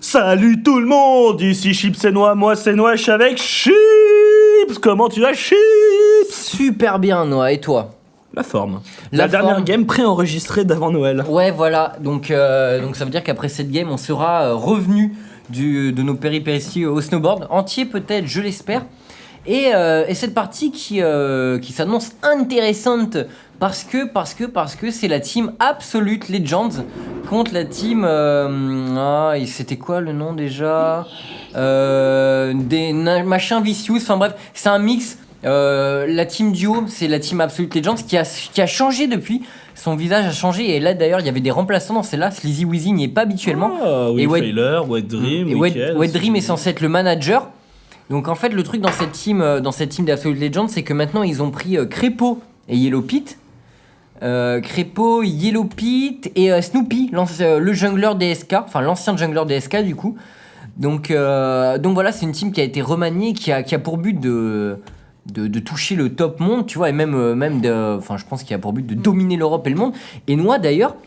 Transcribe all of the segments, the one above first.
Salut tout le monde, ici Chips et Noix, moi c'est Noix avec Chips. Comment tu vas, Chips? Super bien, Noah, et toi? La forme. La dernière forme. game préenregistrée d'avant Noël. Ouais, voilà, donc ça veut dire qu'après cette game, on sera revenu de nos péripéties au snowboard, entier peut-être, je l'espère. Et cette partie qui s'annonce intéressante parce que c'est la team Absolute Legends contre la team... c'était quoi le nom déjà machin Vicious, enfin bref, c'est un mix. La team duo, c'est la team Absolute Legends qui a changé depuis. Son visage a changé et là d'ailleurs il y avait des remplaçants dans celle-là. Sleazy Weezy n'y est pas habituellement. Et Wade Dream, et Wade Dream est censé être le manager. Donc en fait le truc dans cette team d'Absolute Legends, c'est que maintenant ils ont pris Crépo et Yellow Pit. Crépo, Yellow Pit et Snoopy, le jungler DSK, enfin l'ancien jungler DSK du coup. Donc voilà, c'est une team qui a été remaniée, qui a pour but de toucher le top monde, tu vois, et même je pense qu'il a pour but de dominer l'Europe et le monde. Et Noah d'ailleurs,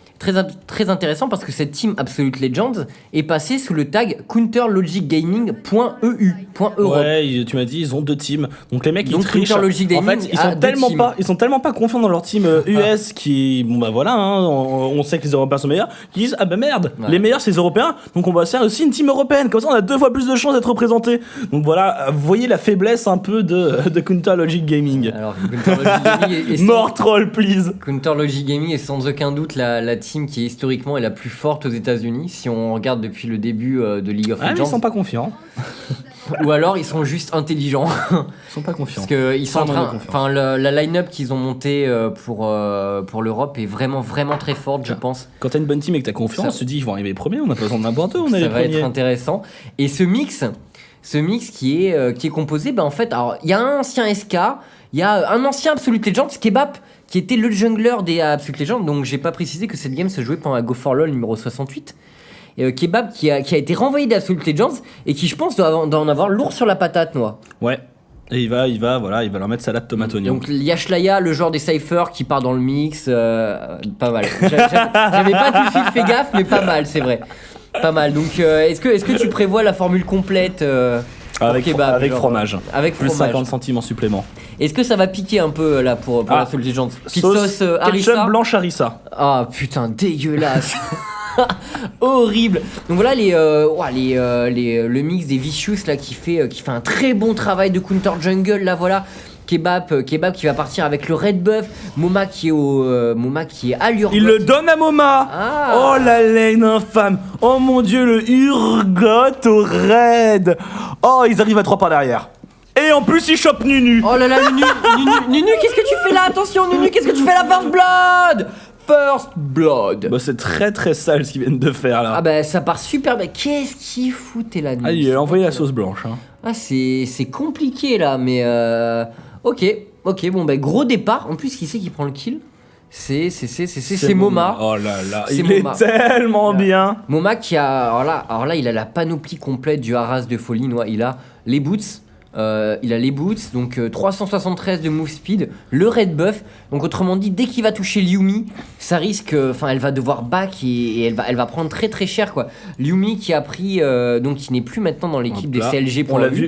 très intéressant parce que cette team Absolute Legends est passée sous le tag counterlogicgaming.eu. Ouais, tu m'as dit ils ont deux teams. Donc les mecs ils trichent. En fait, ils sont tellement pas confiants dans leur team US qui on sait que les Européens sont meilleurs, qui disent ah bah merde, les meilleurs c'est les Européens, donc on va faire aussi une team européenne. Comme ça on a 2 fois plus de chances d'être représentés. Donc voilà, vous voyez la faiblesse un peu de Counter Logic Gaming. Alors Counter Logic Gaming est more troll please. Counter Logic Gaming est sans aucun doute la team qui historiquement est la plus forte aux États-Unis si on regarde depuis le début de League of Legends. Mais ils sont pas confiants. Ou alors ils sont juste intelligents. Ils sont pas confiants. Parce que ils sont en train, enfin la line-up qu'ils ont montée pour l'Europe est vraiment très forte, je pense. Quand t'as une bonne team et que t'as confiance, tu te dis ils vont arriver premiers, on a pas besoin de n'importe où, on est les premiers. Ça va être intéressant. Et ce mix qui est composé, en fait, alors il y a un ancien SK, il y a un ancien Absolute Legends, Kebab, qui était le jungler des Absolute Legends, donc j'ai pas précisé que cette game se jouait pendant la Go for LOL numéro 68. Kebab qui a été renvoyé d'Absolute Legends et qui je pense doit en avoir lourd sur la patate, Noah. Ouais. Et il va leur mettre salade tomate oignon. Donc Yashlaya, le joueur des Cypher qui part dans le mix, pas mal. J'avais pas tout de suite fait gaffe, mais pas mal, c'est vrai. Pas mal. Donc est-ce que tu prévois la formule complète avec fromage. Avec plus fromage. 50 centimes en supplément. Est-ce que ça va piquer un peu là pour la Absolute Legends? Petite sauce harissa. Ketchup blanche harissa. Ah putain, dégueulasse. Horrible. Donc voilà le mix des Vicious là qui fait un très bon travail de counter jungle là, voilà. Kebab qui va partir avec le red buff, Moma qui est à l'urgot. Il le donne à Moma. Oh la laine infâme. Oh mon dieu, le urgot au red. Oh, ils arrivent à 3 par derrière. Et en plus, il chope Nunu. Oh là là, Nunu, qu'est-ce que tu fais là? Attention, Nunu, qu'est-ce que tu fais là? First Blood. Bah, c'est très très sale ce qu'ils viennent de faire là. Ah bah ça part super bien. Qu'est-ce qu'il foutait là, Nunu? Ah, il a envoyé la sauce blanche. Hein. Ah, c'est compliqué là, mais ok, bon bah gros départ. En plus, qui c'est qui prend le kill? C'est Moma. Oh là là, il est tellement bien. Moma qui a... Alors là, il a la panoplie complète du Haras de folie. Il a les boots. Donc 373 de move speed, le red buff. Donc autrement dit, dès qu'il va toucher Liumi, ça risque, elle va devoir back et elle va prendre très très cher quoi. Liumi qui a pris, donc qui n'est plus maintenant dans l'équipe des CLG.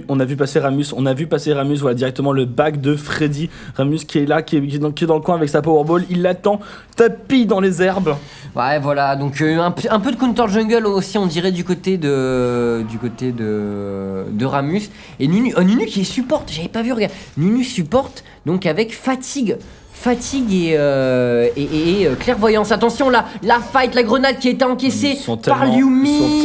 On a vu passer Ramus, voilà directement le back de Freddy. Ramus qui est là, qui est dans le coin avec sa powerball, il l'attend, tapis dans les herbes. Ouais voilà, donc un peu de counter jungle aussi on dirait du côté de Ramus. Et Nunu qui supporte, j'avais pas vu, regarde. Nunu supporte donc avec fatigue et clairvoyance. Attention là, la fight, la grenade qui a été encaissée par Liumi.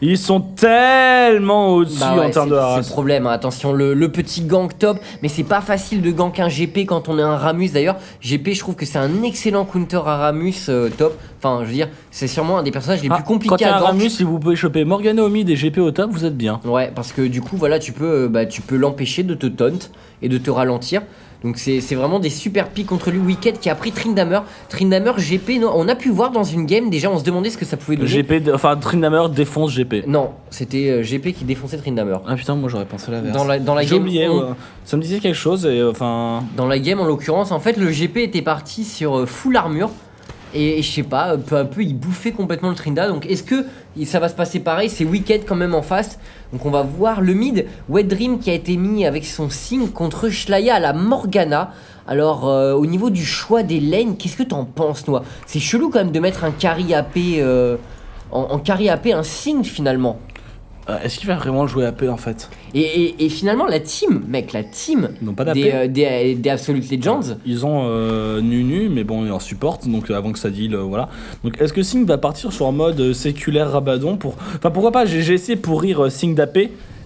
Ils sont tellement au-dessus. En termes de harass. C'est le problème, hein. Attention, le petit gank top. Mais c'est pas facile de gank un GP quand on est un Ramus d'ailleurs. GP, je trouve que c'est un excellent counter à Ramus top. Enfin, je veux dire, c'est sûrement un des personnages les plus compliqués à gank. Quand Ramus, si vous pouvez choper Morgana au mid et GP au top, vous êtes bien. Ouais, parce que du coup, voilà, tu peux l'empêcher de te taunt et de te ralentir. Donc c'est vraiment des super pics contre lui. Wicked qui a pris Tryndamere, GP, on a pu voir dans une game déjà, on se demandait ce que ça pouvait donner. Tryndamere défonce GP. Non, c'était GP qui défonçait Tryndamere. Ah putain, moi j'aurais pensé l'inverse. Dans la J'ai game, oublié, ça me disait quelque chose et enfin... Dans la game en l'occurrence, en fait le GP était parti sur full armure. Et je sais pas, peu à peu, il bouffait complètement le Trinda. Donc, est-ce que ça va se passer pareil? C'est Wicked quand même en face. Donc, on va voir le mid. Wet Dream qui a été mis avec son signe contre Shlaya à la Morgana. Alors, au niveau du choix des lanes, qu'est-ce que t'en penses, Noah? C'est chelou quand même de mettre un carry AP, en carry AP, un signe finalement. Est-ce qu'il va vraiment jouer AP en fait? Et finalement, la team Ils n'ont pas d'AP. des Absolute Legends. Ils ont Nunu, mais bon, ils en supportent, donc avant que ça deal, voilà. Donc est-ce que Sing va partir sur un mode séculaire Rabadon pour... Enfin, pourquoi pas, j'ai essayé pour rire Sing d'AP.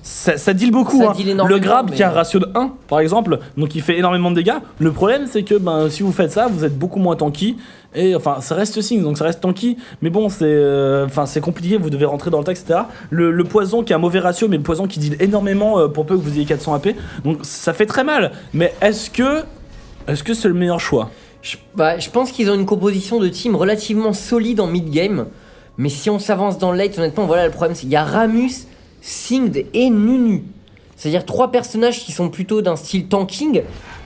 Ça deal beaucoup, ça hein. Deal Le grab qui a un ratio de 1 par exemple, donc il fait énormément de dégâts. Le problème c'est que si vous faites ça, vous êtes beaucoup moins tanky. Et enfin ça reste Sing, donc ça reste tanky. Mais bon c'est compliqué, vous devez rentrer dans le tas, etc. Le poison qui a un mauvais ratio, mais le poison qui deal énormément pour peu que vous ayez 400 AP. Donc ça fait très mal. Mais est-ce que c'est le meilleur choix? Je pense qu'ils ont une composition de team relativement solide en mid-game. Mais si on s'avance dans le late, honnêtement, voilà le problème, c'est qu'il y a Ramus, Singed et Nunu. C'est-à-dire 3 personnages qui sont plutôt d'un style tanking,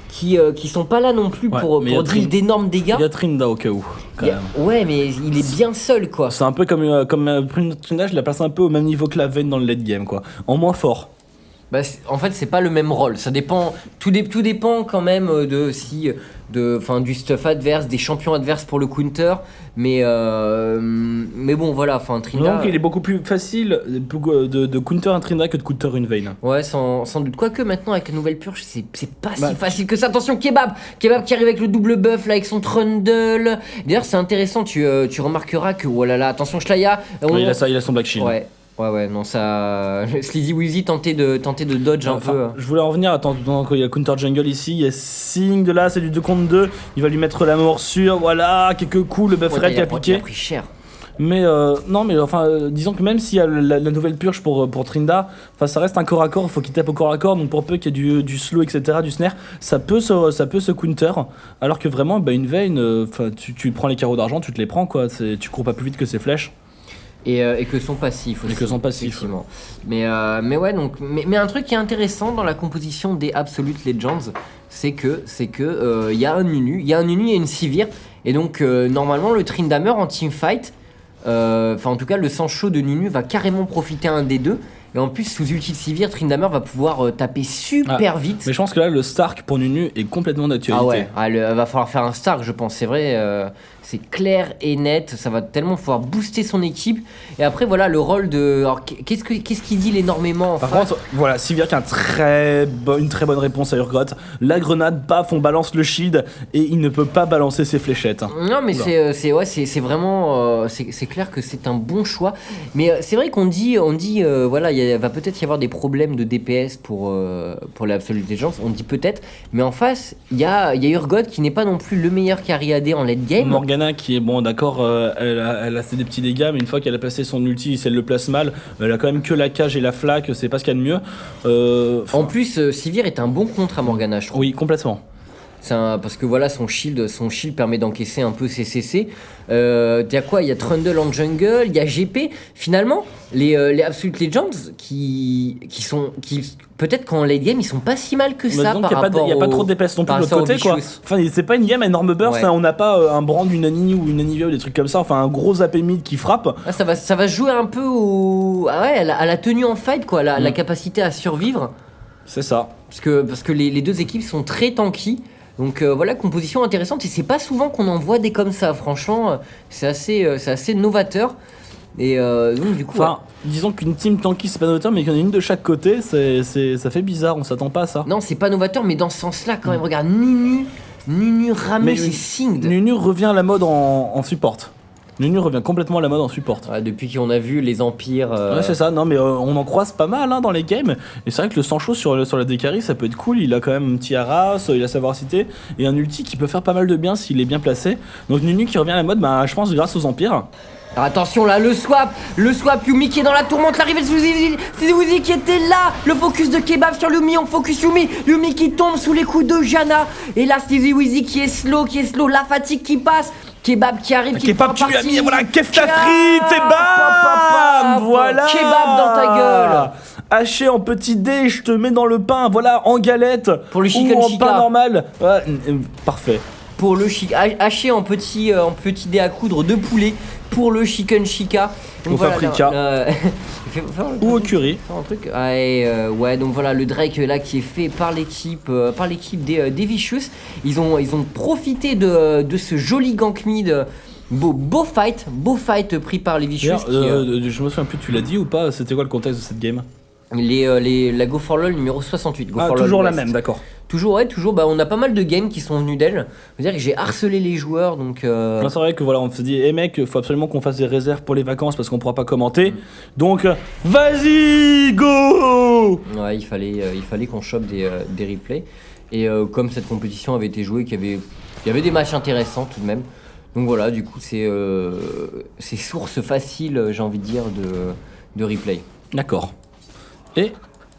qui sont pas là non plus pour deal d'énormes dégâts. Il y a Trinda au cas où, quand même. Ouais, mais il est bien seul, quoi. C'est un peu comme Trinda, je la place un peu au même niveau que la Vayne dans le late game, quoi. En moins fort. En fait, c'est pas le même rôle. Ça dépend. Tout dépend quand même du stuff adverse, des champions adverses pour le counter. Mais bon, voilà. Trinda. Donc, il est beaucoup plus facile de counter un Trinda que de counter une Vayne. Ouais, sans doute. Quoique maintenant, avec la nouvelle purge, c'est pas si facile que ça. Attention, Kebab qui arrive avec le double buff là, avec son trundle. D'ailleurs, c'est intéressant. Tu remarqueras que, oh là là, attention, Shlaya. Il a son Black Shield. Ouais, non, ça. Sleazy Wheezy tentait de dodge un peu. Je voulais en revenir, attends, il y a Counter Jungle ici, il y a Sing de là, c'est du 2 contre 2, il va lui mettre la morsure, voilà, quelques coups, le buff red qui a piqué. Il a pris cher. Mais disons que même s'il y a la nouvelle purge pour Trinda, ça reste un corps à corps, il faut qu'il tape au corps à corps, donc pour peu qu'il y ait du slow, etc., du snare, ça peut se counter, alors que vraiment, une Vayne, tu prends les carreaux d'argent, tu te les prends, quoi, tu cours pas plus vite que ses flèches. Et que son passif aussi. Effectivement. Mais ouais, donc. Mais un truc qui est intéressant dans la composition des Absolute Legends, c'est que y a un Nunu et une Sivir. Et donc normalement le Tryndamere en teamfight, en tout cas le sang chaud de Nunu va carrément profiter à un des deux. Et en plus, sous ulti de Sivir, Tryndamere va pouvoir taper super vite. Mais je pense que là, le Stark pour Nunu est complètement d'actualité. Ah ouais, va falloir faire un Stark, je pense. C'est vrai, c'est clair et net. Ça va tellement pouvoir booster son équipe. Et après, voilà, le rôle de... Alors, qu'est-ce qu'il dit énormément Par contre, voilà, Sivir qui a une très bonne réponse à Urgot. La grenade, paf, on balance le shield et il ne peut pas balancer ses fléchettes. Non, mais c'est vraiment... c'est clair que c'est un bon choix. Mais c'est vrai qu'on dit voilà, il va peut-être y avoir des problèmes de DPS pour l'Absolute Legends. On dit peut-être. Mais en face, il y a Urgot qui n'est pas non plus le meilleur carry AD en late game. Morgana qui est bon, d'accord, elle a fait des petits dégâts, mais une fois qu'elle a placé son ulti, si elle le place mal, elle a quand même que la cage et la flaque, c'est pas ce qu'il y a de mieux. En plus, Sivir est un bon contre à Morgana, je trouve. Oui, complètement. Parce que voilà, son shield permet d'encaisser un peu ses CC. Il y a quoi? Il y a Trundle en jungle, il y a GP. Finalement, les Absolute Legends qui peut-être qu'en late game ils sont pas si mal que ça. Il n'y a pas trop de DPS non plus de l'autre côté, quoi. Enfin, c'est pas une game à énorme burst, on n'a pas un brand, une Annie ou une Anivia ou des trucs comme ça, enfin un gros AP mid qui frappe. Ça va jouer un peu à la tenue en fight, quoi, la capacité à survivre. C'est ça. Parce que les deux équipes sont très tanky. Donc voilà, composition intéressante, et c'est pas souvent qu'on en voit des comme ça, franchement, c'est assez novateur. Et donc du coup... disons qu'une team tanky c'est pas novateur, mais qu'il y en a une de chaque côté, ça fait bizarre, on s'attend pas à ça. Non, c'est pas novateur, mais dans ce sens-là, quand même, regarde, Nunu, Ramus et Singed. Nunu revient à la mode en support. Nunu revient complètement à la mode en support. Ouais, depuis qu'on a vu les empires. Ouais, c'est ça, non mais on en croise pas mal dans les games. Et c'est vrai que le sang chaud sur la Dekari, ça peut être cool. Il a quand même un petit Haras, il a sa voracité et un ulti qui peut faire pas mal de bien s'il est bien placé. Donc Nunu qui revient à la mode, je pense grâce aux empires. Alors attention là, le swap, Yumi qui est dans la tourmente, l'arrivée de Sleazy qui était là, le focus de Kebab sur Yumi, on focus Yumi qui tombe sous les coups de Janna, et là Sleazy qui est slow, la fatigue qui passe, Kebab qui arrive, Kebab qui lui a mis, voilà, kef ta frite, et bam, voilà, Kebab dans ta gueule. Haché en petit dé, je te mets dans le pain, voilà, en galette, pour le ou en pain normal, ouais, parfait. pour le haché en petit dé à coudre de poulet pour le chicken chica. Donc au paprika. Ou au curry. Ouais, donc voilà le Drake là qui est fait par l'équipe des Vicious. Ils ont profité de ce joli gank mid. Beau fight pris par les Vicious. Je me souviens plus, tu l'as dit ou pas? C'était quoi le contexte de cette game? La Go for LOL numéro 68. Toujours la même, d'accord. Toujours, on a pas mal de games qui sont venus d'elle. Je veux dire que j'ai harcelé les joueurs, donc... Non, c'est vrai que voilà, on se dit, mec, faut absolument qu'on fasse des réserves pour les vacances parce qu'on pourra pas commenter. Donc, vas-y, go! Ouais, il fallait qu'on chope des replays. Et comme cette compétition avait été jouée, il y avait des matchs intéressants tout de même. Donc voilà, du coup, c'est source facile, j'ai envie de dire, de replay. D'accord. Et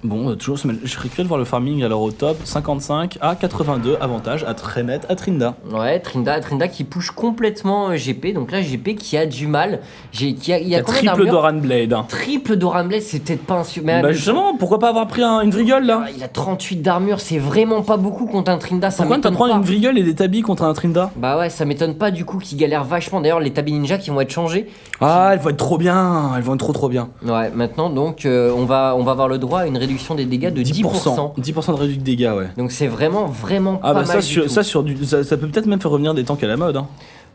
bon, toujours, je serais curieux de voir le farming alors au top. 55 à 82, avantage à très net à Trinda. Ouais, Trinda qui push complètement GP. Donc là, GP qui a du mal. Il y a combien triple Doran Blade. Triple Doran Blade, c'est peut-être pas un... Bah justement, pourquoi pas avoir pris une Vrigole là? Il a 38 d'armure, c'est vraiment pas beaucoup contre un Trinda. Pourquoi t'as prendre une Vrigole et des tabis contre un Trinda? Bah ouais, ça m'étonne pas du coup qu'il galère vachement. D'ailleurs, les tabis ninja qui vont être changés. Ah, elles vont être trop bien. Elles vont être trop bien. Ouais, maintenant donc on va avoir le droit à une réduction des dégâts de 10%. 10% de réduction de dégâts, ouais. Donc c'est vraiment pas mal. Ça peut peut-être même faire revenir des tanks à la mode. Hein.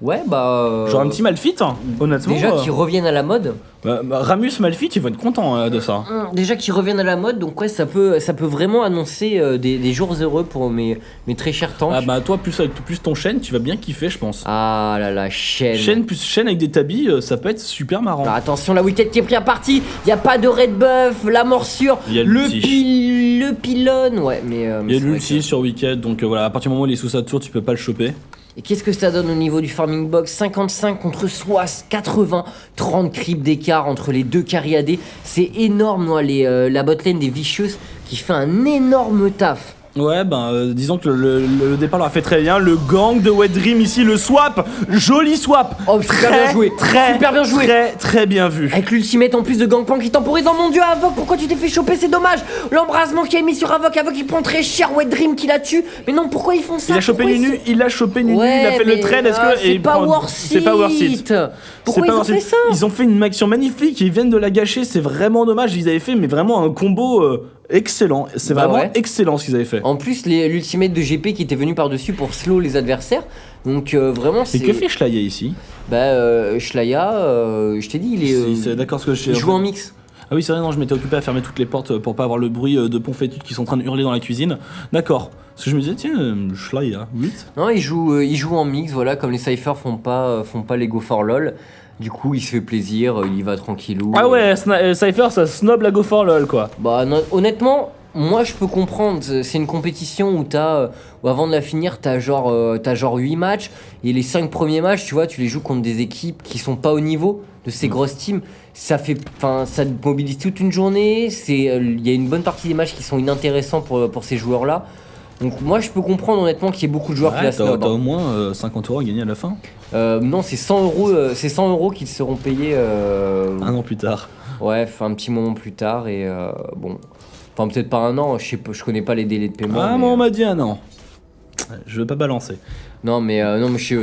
Ouais, bah. Genre un petit Malphite, honnêtement. Déjà qu'ils reviennent à la mode. Ramus Malphite, ils vont être contents de ça. Déjà qu'ils reviennent à la mode, donc ouais, ça peut vraiment annoncer des jours heureux pour mes très chers tanks. Ah bah toi, plus ton Shen, tu vas bien kiffer, je pense. Ah là là, Shen plus Shen avec des tabis, ça peut être super marrant. Alors, attention, la wicket qui est pris à partie, il y a pas de red buff, la morsure, le pylône, ouais, mais il y a l'ulti sur wicket, donc voilà, à partir du moment où il est sous sa tour, tu peux pas le choper. Et qu'est-ce que ça donne au niveau du farming box? 55 contre 60, 80, 30 creeps d'écart entre les deux carry AD. C'est énorme, la botlane des Vicious qui fait un énorme taf. Ouais, disons que le départ leur a fait très bien. Le gang de Wet Dream ici, le swap, joli swap. Oh, super bien joué, super bien joué. Très bien vu. Avec l'ultimate en plus de Gangplank qui temporise dans mon dieu, Havok, pourquoi tu t'es fait choper, c'est dommage. L'embrasement qui est mis sur Havok, il prend très cher, Wet Dream qui la tue. Mais non, pourquoi ils font ça? Il a chopé Nunu, il a fait le trade, c'est pas worth it. Pourquoi ils ont fait ça? Ils ont fait une action magnifique, ils viennent de la gâcher, c'est vraiment dommage. Ils avaient fait vraiment un combo excellent, c'est vraiment excellent ce qu'ils avaient fait. En plus, l'ultimate de GP qui était venu par-dessus pour slow les adversaires. Donc vraiment c'est... Et que fait Shlaya ici? Shlaya, je t'ai dit, il est... C'est d'accord ce que je sais. Il joue en mix. Ah oui, c'est vrai, non, je m'étais occupé à fermer toutes les portes pour pas avoir le bruit de Ponfétude qui sont en train de hurler dans la cuisine. D'accord. Parce que je me disais, tiens, Shlaya, 8. Non, il joue en mix, voilà, comme les Cypher font pas les Go for LOL. Du coup, il se fait plaisir, il y va tranquillou. Ah ouais, Cypher, ça snob la Go for LOL, quoi. Bah, non, honnêtement, moi je peux comprendre. C'est une compétition où où avant de la finir, t'as genre 8 matchs. Et les 5 premiers matchs, tu vois, tu les joues contre des équipes qui sont pas au niveau de ces grosses teams. Ça te mobilise toute une journée. Il y a une bonne partie des matchs qui sont inintéressants pour ces joueurs-là. Donc moi je peux comprendre honnêtement qu'il y ait beaucoup de joueurs qui la snob. T'as au moins 50 € à gagner à la fin. Non, c'est 100 € qu'ils seront payés un an plus tard. Ouais, un petit moment plus tard et bon. Enfin peut-être pas un an, je connais pas les délais de paiement. Ah, moi on m'a dit un an. Je veux pas balancer. Non mais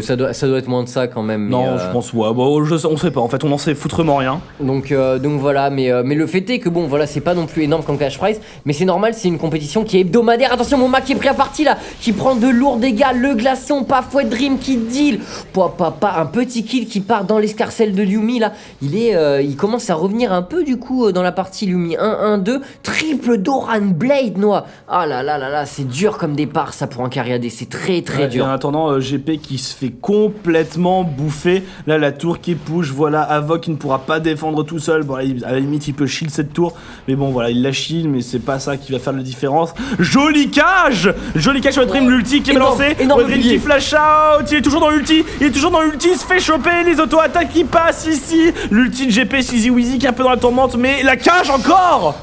ça doit être moins de ça quand même. Non, je pense on sait pas. En fait, on en sait foutrement rien. Donc voilà, mais le fait est que bon voilà, c'est pas non plus énorme comme cash prize, mais c'est normal, c'est une compétition qui est hebdomadaire. Attention, mon Mac qui est pris à partie là, qui prend de lourds dégâts, le glaçon, paf, Wet Dream qui deal. Un petit kill qui part dans l'escarcelle de Lyumi là. Il commence à revenir un peu du coup dans la partie Lyumi 1-1-2, triple Doran Blade noix. Ah là, c'est dur comme départ ça pour un carry AD, c'est très dur. Et en attendant GP qui se fait complètement bouffer. Là, la tour qui push. Voilà, Havok qui ne pourra pas défendre tout seul. Bon, à la limite, il peut shield cette tour. Mais bon, voilà, il la shield, mais c'est pas ça qui va faire la différence. Joli cage sur Wet Dream, l'ulti qui est lancé. Wet Dream qui flash out. Il est toujours dans l'ulti. Il se fait choper. Les auto-attaques qui passent ici. L'ulti de GP, Sizzy Wheezy qui est un peu dans la tourmente. Mais la cage encore.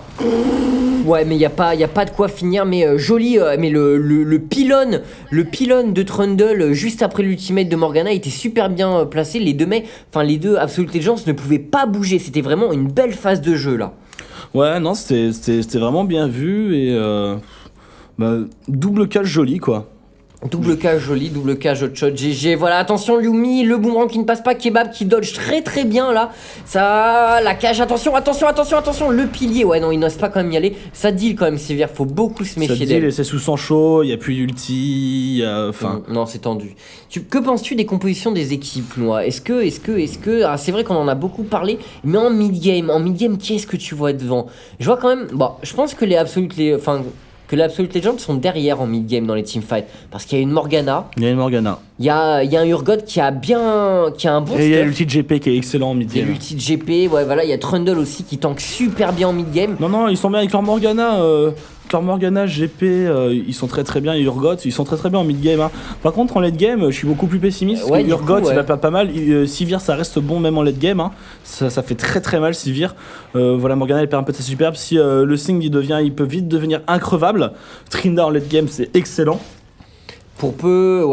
Ouais, mais y a pas de quoi finir, mais joli, mais le pylône de Trundle juste après l'ultimate de Morgana était super bien placé. Les deux Absolute Legends ne pouvaient pas bouger. C'était vraiment une belle phase de jeu là. Ouais, non, c'était vraiment bien vu et double catch joli quoi. Double cage joli, double cage hot shot GG. Voilà, attention Yumi, le boomerang qui ne passe pas, Kebab qui dodge très très bien là. Ça, la cage, attention, le pilier. Ouais, non, il n'ose pas quand même y aller. Ça deal quand même sévère, faut beaucoup se méfier d'elle. Ça deal et c'est sous sang chaud, il n'y a plus d'ulti, enfin... Non, c'est tendu. Que penses-tu des compositions des équipes, Noah? Est-ce que... Ah, c'est vrai qu'on en a beaucoup parlé, mais en mid-game, qui est-ce que tu vois devant? Je vois quand même... Bon, je pense que les Absolute Legends sont derrière en mid-game dans les teamfights. Parce qu'il y a une Morgana. Il y a un Urgot qui a un bon stuff. Et il y a l'ulti de GP qui est excellent en mid-game. Il y a l'ulti de GP, ouais, voilà. Il y a Trundle aussi qui tank super bien en mid-game. Non, ils sont bien avec leur Morgana. GP, ils sont très très bien. Et Urgot, ils sont très très bien en mid-game. Hein. Par contre, en late-game, je suis beaucoup plus pessimiste. Parce que Urgot, il va perdre pas mal. Sivir, ça reste bon même en late-game. Hein. Ça fait très très mal, Sivir. Voilà, Morgana, elle perd un peu de sa superbe. Si le Sing, il peut vite devenir increvable. Trinda en late-game, c'est excellent. Pour peu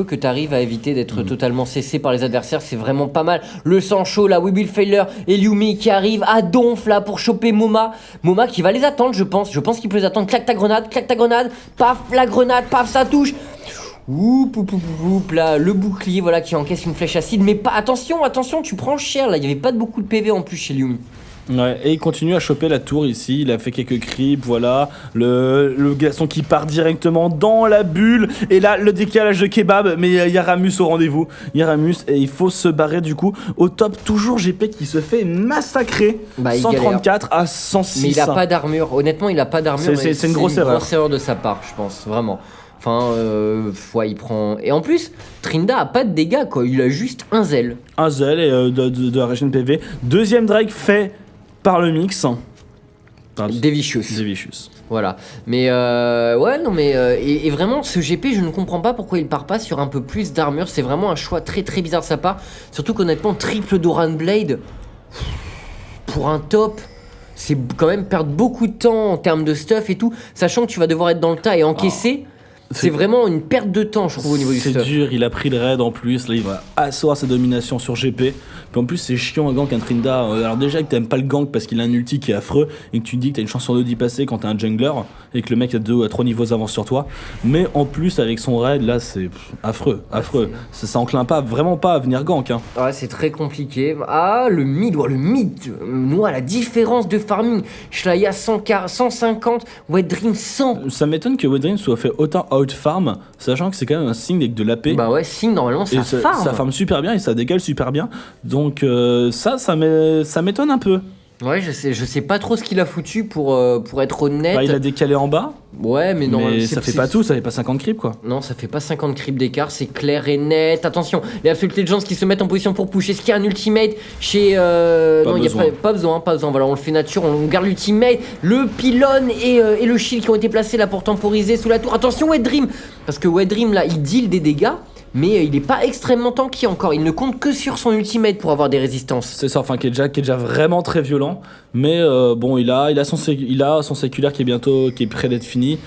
que tu arrives à éviter d'être totalement cessé par les adversaires, c'est vraiment pas mal. Le sang chaud, la We Will Failure et Yumi qui arrive à donf là pour choper Moma. Moma qui va les attendre, je pense. Je pense qu'il peut les attendre. Claque ta grenade, paf, la grenade, paf, ça touche. Oup, là, le bouclier voilà qui encaisse une flèche acide. Mais pas, attention, tu prends cher là. Il n'y avait pas beaucoup de PV en plus chez Yumi. Ouais, et il continue à choper la tour ici, il a fait quelques creeps, voilà, le garçon qui part directement dans la bulle, et là le décalage de Kebab, mais il y a Ramus au rendez-vous, et il faut se barrer du coup, au top toujours GP qui se fait massacrer, 134 à 106. Mais il a pas d'armure, honnêtement il a pas d'armure, c'est une grosse erreur de sa part je pense, vraiment. Enfin, il prend... Et en plus, Trinda a pas de dégâts quoi, il a juste un zèle. Un zèle et de la région de PV, deuxième Drake fait... par le mix. Devicious. Voilà. Mais et vraiment ce GP je ne comprends pas pourquoi il part pas sur un peu plus d'armure. C'est vraiment un choix très très bizarre de sa part. Surtout qu'honnêtement triple Doran Blade pour un top, c'est quand même perdre beaucoup de temps en termes de stuff et tout. Sachant que tu vas devoir être dans le tas et encaisser. C'est vraiment une perte de temps, je trouve, au niveau du stuff. C'est dur, il a pris le raid en plus, là il va asseoir sa domination sur GP. Puis en plus, c'est chiant un gank, un Trinda. Alors déjà que t'aimes pas le gank parce qu'il a un ulti qui est affreux et que tu te dis que t'as une chance sur deux d'y passer quand t'es un jungler et que le mec a 2 à 3 niveaux d'avance sur toi. Mais en plus, avec son raid, là c'est affreux. Ça enclin vraiment pas à venir gank. Hein. Ouais, c'est très compliqué. Ah, le mid, Noah, la différence de farming. Shlaya 150, Wet Dream 100. Ça m'étonne que Wet Dream soit fait autant out-farm, sachant que c'est quand même un Sing avec de l'AP. Bah ouais, Sing normalement ça farm. Ça farm super bien et ça décale super bien. Donc ça m'étonne un peu. Ouais, je sais pas trop ce qu'il a foutu pour être honnête. Bah, il a décalé en bas. Ouais, mais non. Mais ça fait pas tout, ça fait pas 50 creeps quoi. Non, ça fait pas 50 creeps d'écart, c'est clair et net. Attention, les Absolute Legends qui se mettent en position pour push. Est-ce qu'il y a un ultimate chez. Non, il n'y a pas besoin. Voilà, on le fait nature, on garde l'ultimate. Le pylône et le shield qui ont été placés là pour temporiser sous la tour. Attention, Wet Dream. Parce que Wet Dream là, il deal des dégâts. Mais il est pas extrêmement tanky encore, il ne compte que sur son ultimate pour avoir des résistances. C'est ça, enfin qui est déjà vraiment très violent. Mais bon, il a son séculaire qui est près d'être fini.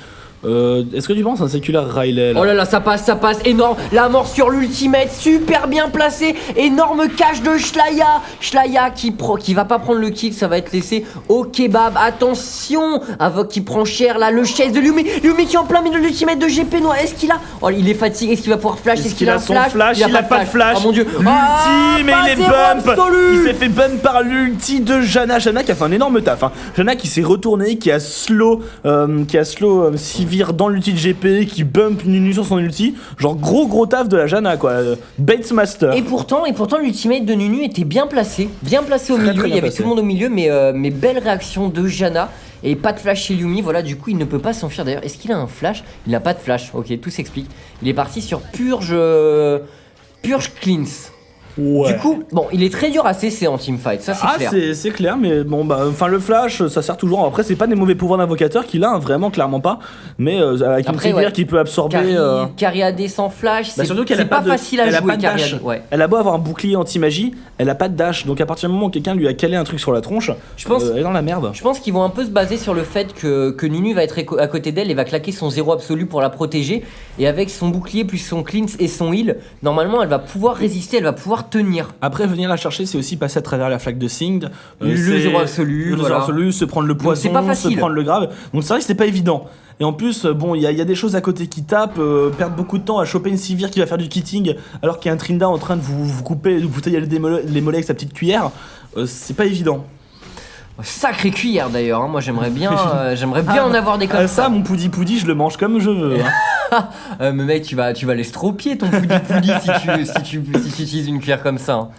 Est-ce que tu penses à un séculaire Riley là? Oh là là, ça passe, énorme. La mort sur l'ultimate, super bien placé. Énorme cache de Shlaya qui va pas prendre le kill, ça va être laissé au Kebab. Attention, Avok qui prend cher là, le chase de Yumi qui est en plein milieu de l'ultimate de GP Noir. Est-ce qu'il a... Oh, il est fatigué, est-ce qu'il va pouvoir flash? Est-ce qu'il a son flash? Il a pas de flash. Oh mon dieu. L'ulti, mais il est bump. Il s'est fait bump par l'ulti de Janna qui a fait un énorme taf. Hein. Janna qui s'est retourné, qui a slow Sivir dans l'ulti de GP, qui bump Nunu sur son ulti, genre gros taf de la Janna quoi, Bates Master. Et pourtant l'ultimate de Nunu était bien placé au milieu, il y avait tout le monde au milieu, mais belle réaction de Janna. Et pas de flash chez Yumi, voilà, du coup il ne peut pas s'enfuir d'ailleurs. Est-ce qu'il a un flash? Il n'a pas de flash, ok, tout s'explique. Il est parti sur purge cleanse. Ouais. Du coup, bon, il est très dur à cesser en teamfight, ça c'est clair. C'est clair, mais bon, le flash, ça sert toujours. Après, c'est pas des mauvais pouvoirs d'invocateur qu'il a, hein, vraiment, clairement pas. Mais avec une rivière qui peut absorber. Carry AD sans flash, c'est pas facile à jouer. Elle a beau avoir un bouclier anti-magie, elle a pas de dash. Donc à partir du moment où quelqu'un lui a calé un truc sur la tronche, elle est dans la merde. Je pense qu'ils vont un peu se baser sur le fait que Nunu va être à côté d'elle et va claquer son 0 absolu pour la protéger. Et avec son bouclier plus son cleanse et son heal, normalement elle va pouvoir résister, elle va pouvoir pouvoir tenir. Après, venir la chercher, c'est aussi passer à travers la flaque de Singed. Le zéro absolu. Le zéro absolu, se prendre le poison, se prendre le grave. Donc c'est vrai que c'est pas évident. Et en plus, bon, il y a des choses à côté qui tapent, perdre beaucoup de temps à choper une Sivir qui va faire du kitting, alors qu'il y a un Trinda en train de vous couper, de vous tailler les mollets avec sa petite cuillère. C'est pas évident. Sacrée cuillère d'ailleurs, hein. Moi j'aimerais bien en avoir des comme ça. Ça, mon poudi, je le mange comme je veux. Hein. Mais mec, tu vas l'estropier ton poudi si tu utilises une cuillère comme ça. Hein.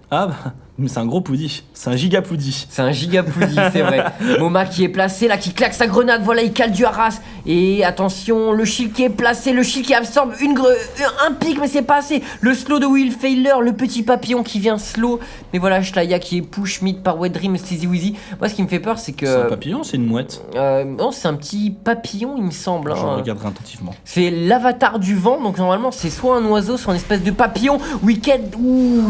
Ah bah, mais c'est un gros poudi, c'est un giga poudi. C'est un giga poudi, c'est vrai. Moma qui est placé là, qui claque sa grenade, voilà, il cale du haras. Et attention, le shield qui est placé, le shield qui absorbe un pic, mais c'est pas assez. Le slow de Will Failer, le petit papillon qui vient slow. Mais voilà, Shlaya qui est push mid par Wet Dream, Sleazy Weezy. Moi, ce qui me fait peur, c'est que. C'est un papillon, c'est une mouette. Non, c'est un petit papillon, il me semble. Je regarderai attentivement. C'est l'avatar du vent, donc normalement, c'est soit un oiseau, soit une espèce de papillon. Wicked,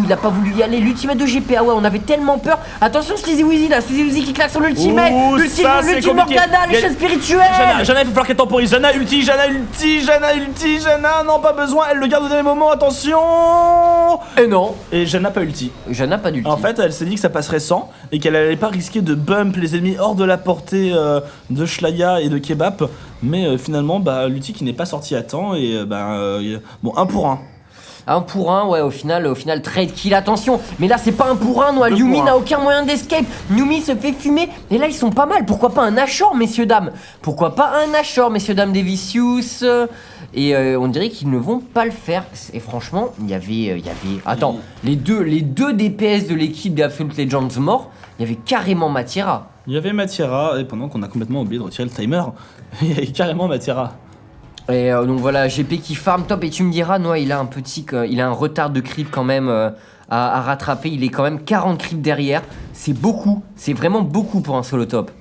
il a pas voulu y aller. L'ultimate de GP, ah ouais, on avait tellement peur. Attention, Sleazy Weezy là, Sleazy Weezy qui claque son ultimate. L'ultimate Morgana, l'échelle spirituelle. Jana, il faut falloir qu'elle temporise. Jana ulti, Jana, non, pas besoin. Elle le garde au dernier moment, attention. Et non. Et Jana pas ulti. Jana pas d'ulti. En fait, elle s'est dit que ça passerait sans et qu'elle allait pas risquer de bump les ennemis hors de la portée de Shlaya et de Kebab. Mais finalement, bah, l'ulti qui n'est pas sorti à temps et bon, 1 pour 1. 1 pour 1, ouais, au final, trade kill, attention. Mais là, c'est pas 1 pour 1, non, Yumi n'a aucun moyen d'escape. Yumi se fait fumer. Et là, ils sont pas mal. Pourquoi pas un Ashore, messieurs, dames? Pourquoi pas un Ashore, messieurs, dames des Vicious? Et on dirait qu'ils ne vont pas le faire. Et franchement, il y avait... Attends, les deux DPS de l'équipe des Absolute Legends morts, il y avait carrément Matiera. Il y avait Matiera, et pendant qu'on a complètement oublié de retirer le timer, il y avait carrément Matiera. Et donc voilà, GP qui farm top, et tu me diras, Noah, il a un retard de creep quand même à rattraper. Il est quand même 40 creeps derrière. C'est beaucoup, c'est vraiment beaucoup pour un solo top.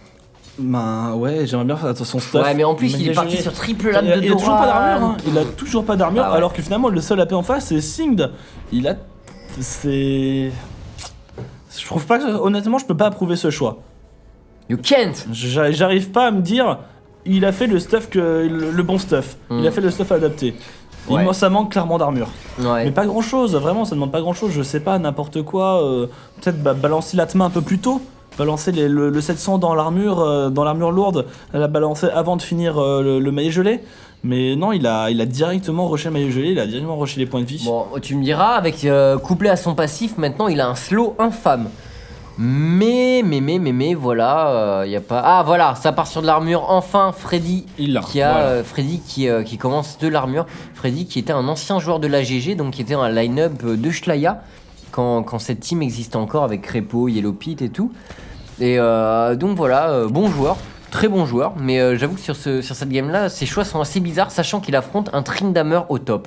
Bah ouais, j'aimerais bien faire attention stuff. Ouais, mais en plus, il est parti sur triple lame de Dora. Il a toujours pas d'armure, hein. Il a toujours pas d'armure, alors que finalement, le seul AP en face, c'est Singed. Je trouve pas que, honnêtement, je peux pas approuver ce choix. You can't. J'arrive pas à me dire, il a fait le bon stuff. Il a fait le stuff adapté. Ouais. Moi, ça manque clairement d'armure. Ouais. Mais pas grand chose, vraiment, ça demande pas grand chose. Je sais pas, n'importe quoi. Peut-être balancer l'Atma un peu plus tôt. Balancer le 700 dans l'armure lourde. La balancer avant de finir le maillet gelé. Mais non, il a directement rushé le maillet gelé, il a directement rushé les points de vie. Bon, tu me diras, avec couplé à son passif, maintenant il a un slow infâme. Mais voilà, y a pas. Ah voilà, ça part sur de l'armure. Enfin, Freddy Freddy qui commence de l'armure. Freddy qui était un ancien joueur de l'AGG, donc qui était dans la line-up de Shlaya quand cette team existait encore avec Crépo, Yellow Pit et tout. Et donc voilà, bon joueur, très bon joueur. Mais j'avoue que sur cette game là, ses choix sont assez bizarres, sachant qu'il affronte un Tryndamere au top.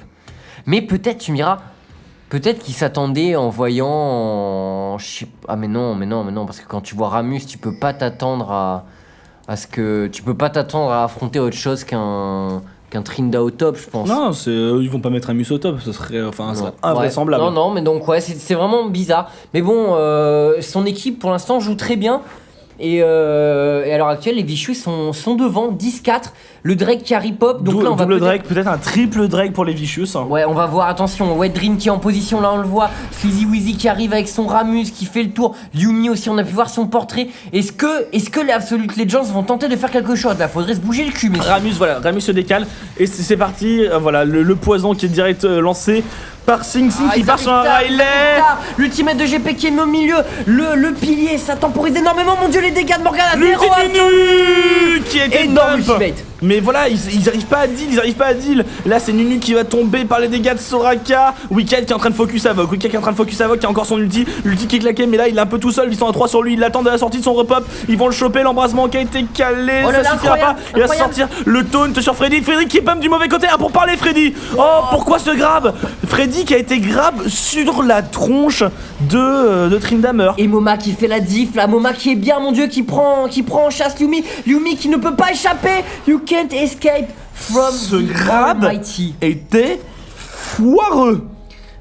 Mais peut-être, tu me diras. Peut-être qu'il s'attendait en voyant... Ah mais non, parce que quand tu vois Ramus, tu peux pas t'attendre à affronter autre chose qu'un Trinda au top, je pense. Non, ils vont pas mettre Ramus au top, ce serait invraisemblable. Ouais. Non, mais donc ouais, c'est vraiment bizarre. Mais bon, son équipe pour l'instant joue très bien. Et à l'heure actuelle, les Vicious sont devant, 10-4. Le Drake qui arrive pop. Donc là, on va double Drake, peut-être un triple Drake pour les Vicious. Ouais, on va voir, attention. Wet Dream qui est en position, là on le voit. Sleazy Weezy qui arrive avec son Ramus qui fait le tour. Yumi aussi, on a pu voir son portrait. Est-ce que les Absolute Legends vont tenter de faire quelque chose? Là, faudrait se bouger le cul. Mais... Ramus se décale. Et c'est parti. Voilà, le poison qui est direct lancé par Sing qui part sur un Riley. L'ultimate de GP qui est mis au milieu. Le pilier, ça temporise énormément. Mon dieu, les dégâts de Morgana. Nunu qui est énorme ultimate. Mais voilà, ils arrivent pas à deal, Là, c'est Nunu qui va tomber par les dégâts de Soraka. Wicked qui est en train de focus Avoc. Qui a encore son ulti. L'ulti qui est claqué, mais là, il est un peu tout seul. Ils sont à 3 sur lui. Ils l'attendent à la sortie de son repop. Ils vont le choper. L'embrasement qui a été calé. Ça suffira pas. Il va sortir le taunt sur Freddy. Freddy qui est bump du mauvais côté. Ah, pour parler, Freddy. Oh, pourquoi ce grab? Freddy qui a été grab sur la tronche de Tryndamere. Et Moma qui fait la diff. La Moma qui est bien, mon dieu, qui prend en chasse Yumi. Yumi qui ne peut pas échapper. You can't escape from ce grab Almighty. Était foireux.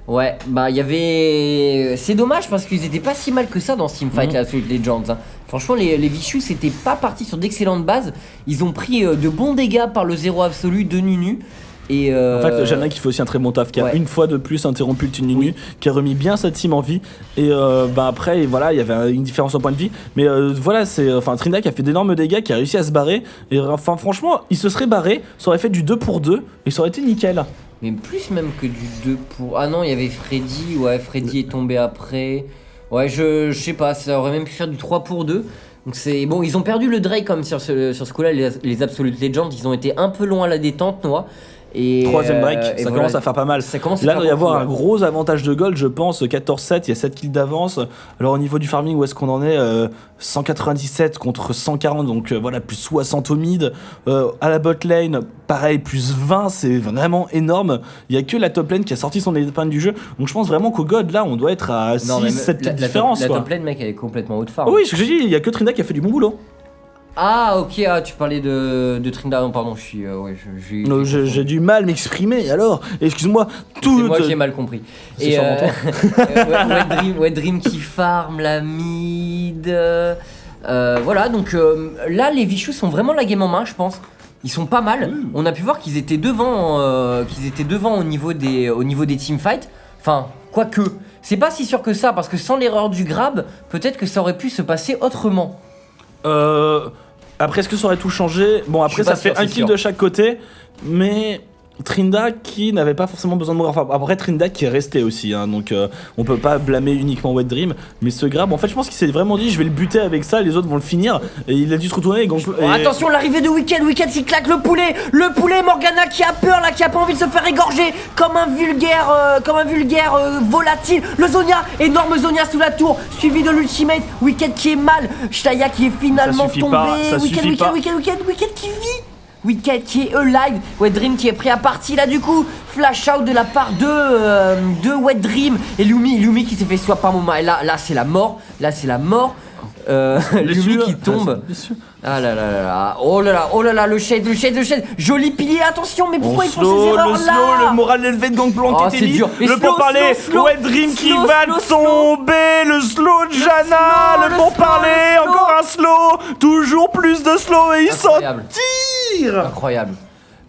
Ouais, bah il y avait... C'est dommage parce qu'ils étaient pas si mal que ça dans ce teamfight là, Absolute Legends. Hein. Franchement, les Vicious n'étaient pas partis sur d'excellentes bases. Ils ont pris de bons dégâts par le zéro absolu de Nunu. Et En fait, Janak qui fait aussi un très bon taf, qui a une fois de plus interrompu le Team Nunu, qui a remis bien sa team en vie. Et après, voilà, il y avait une différence au point de vie. Mais voilà, c'est Trinda qui a fait d'énormes dégâts, qui a réussi à se barrer. Et franchement, il se serait barré, ça aurait fait du 2 pour 2 et ça aurait été nickel. Mais plus même que du 2 pour... Ah non, il y avait Freddy, Freddy est tombé après. Ouais, je sais pas, ça aurait même pu faire du 3 pour 2. Donc c'est bon, ils ont perdu le Drake comme sur ce coup-là, les Absolute Legends, ils ont été un peu longs à la détente, Noah. Et troisième break, ça commence à faire pas mal. Là, il doit y avoir un gros avantage de gold, je pense. 14-7, il y a 7 kills d'avance. Alors, au niveau du farming, où est-ce qu'on en est 197 contre 140, donc voilà, plus 60 au mid. À la bot lane, pareil, plus 20, c'est vraiment énorme. Il y a que la top lane qui a sorti son épingle du jeu. Donc, je pense vraiment qu'au gold, là, on doit être à 6-7 différences. La top lane, mec, elle est complètement haute farm. Oui, ce que j'ai dit, il y a que Trinda qui a fait du bon boulot. Ah ok, tu parlais de Trinda, non pardon, j'ai du mal m'exprimer alors, excuse-moi, tout... C'est moi qui ai mal compris. C'est sûrement toi. Wet Dream qui farm la mid, voilà, donc là les Vicious sont vraiment la game en main, je pense. Ils sont pas mal, on a pu voir qu'ils étaient devant au niveau des teamfights, enfin, quoique, c'est pas si sûr que ça, parce que sans l'erreur du grab, peut-être que ça aurait pu se passer autrement. Après, est-ce que ça aurait tout changé? Bon, après, ça fait un kill de chaque côté, mais Trinda qui n'avait pas forcément besoin de mourir. Enfin, après, Trinda qui est resté aussi, hein, donc on peut pas blâmer uniquement Wet Dream. Mais ce grab, en fait, je pense qu'il s'est vraiment dit je vais le buter avec ça, les autres vont le finir. Et il a dû se retourner et attention, l'arrivée de Wicked qui claque le poulet, Morgana qui a peur là, qui a pas envie de se faire égorger comme un vulgaire volatile. Le Zonia, énorme Zonia sous la tour, suivi de l'ultimate. Wicked qui est mal, Shlaya qui est finalement tombé. Wicked qui vit. Wicked qui est alive, Wet Dream qui est prêt à partir là du coup, flash out de la part de Wet Dream et Lumi qui s'est fait swap par moment et là c'est la mort, Lumi qui tombe. Ah là là là là, oh là là, le shade, joli pilier, attention, mais pourquoi ils font ces erreurs là? Le moral élevé de Gangplank qui était mis, le pourparler, Wet Dream qui va tomber, le slow de Janna, le pourparler, encore un slow, toujours plus de slow et il s'en tire. Incroyable.